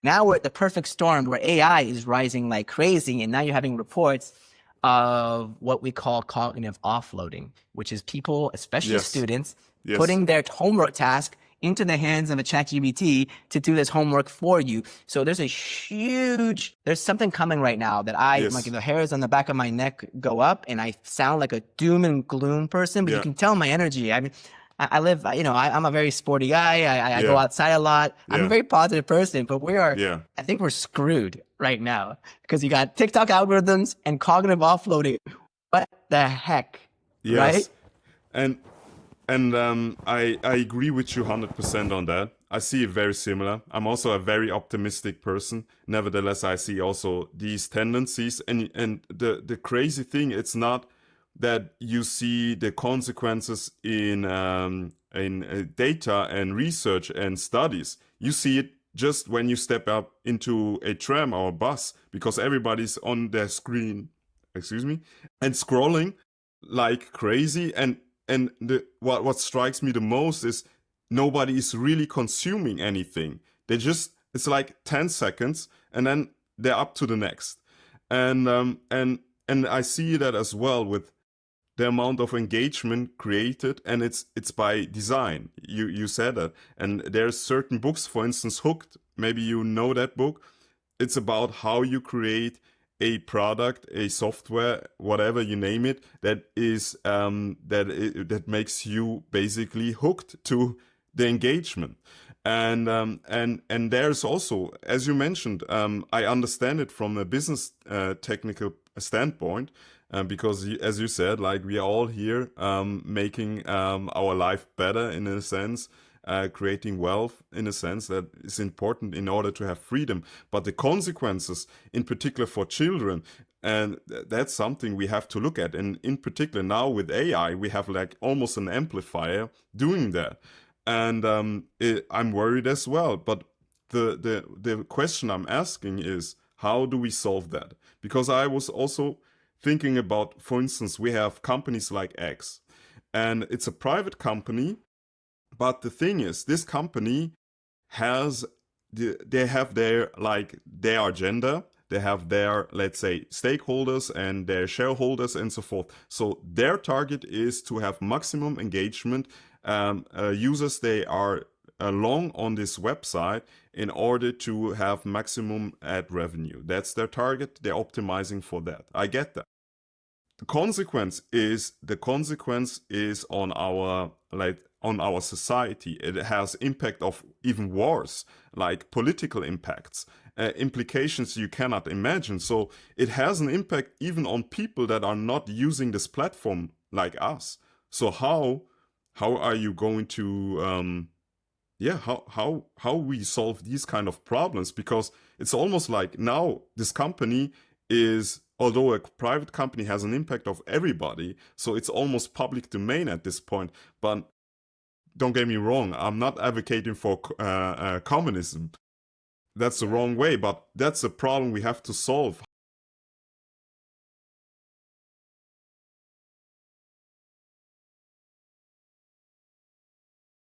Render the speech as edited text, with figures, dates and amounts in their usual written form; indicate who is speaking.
Speaker 1: Now we're at the perfect storm where AI is rising like crazy, and now you're having reports of what we call cognitive offloading, which is people, especially
Speaker 2: Yes.
Speaker 1: students,
Speaker 2: Yes.
Speaker 1: putting their homework task into the hands of a ChatGPT to do this homework for you. So there's something coming right now that like
Speaker 2: Yes.
Speaker 1: the hairs on the back of my neck go up, and I sound like a doom and gloom person, but you
Speaker 2: Yeah.
Speaker 1: can tell my energy. I mean, I live, I'm a very sporty guy. I go
Speaker 2: Yeah.
Speaker 1: outside a lot. I'm a
Speaker 2: Yeah.
Speaker 1: very positive person, but
Speaker 2: Yeah.
Speaker 1: I think we're screwed right now because you got TikTok algorithms and cognitive offloading. What the heck, right?
Speaker 2: Yes. And I agree with you 100% on that. I see it very similar. I'm also a very optimistic person. Nevertheless, I see also these tendencies. And the crazy thing, it's not that you see the consequences in data and research and studies. You see it just when you step up into a tram or a bus, because everybody's on their screen, excuse me, and scrolling like crazy. And what strikes me the most is nobody is really consuming anything. It's like 10 seconds and then they're up to the next. And I see that as well with the amount of engagement created, and it's by design. You said that. And there's certain books, for instance, Hooked, maybe you know that book. It's about how you create a product, a software, whatever you name it, that is that makes you basically hooked to the engagement. And there's also, as you mentioned, I understand it from a business technical standpoint, because as you said, like we are all here making our life better in a sense. Creating wealth in a sense that is important in order to have freedom. But the consequences, in particular for children, and that's something we have to look at. And in particular now with AI, we have like almost an amplifier doing that. And I'm worried as well. But the question I'm asking is, how do we solve that? Because I was also thinking about, for instance, we have companies like X, and it's a private company. But the thing is, this company they have their agenda. They have their, let's say, stakeholders and their shareholders and so forth. So their target is to have maximum engagement. Users, they are long on this website in order to have maximum ad revenue. That's their target. They're optimizing for that. I get that. The consequence is on our society. It has impact of even worse, like political impacts, implications you cannot imagine. So it has an impact even on people that are not using this platform like us. So how are you going to how we solve these kind of problems? Because it's almost like now this company is, although a private company, has an impact of everybody, so it's almost public domain at this point. But don't get me wrong, I'm not advocating for communism. That's the wrong way, but that's a problem we have to solve.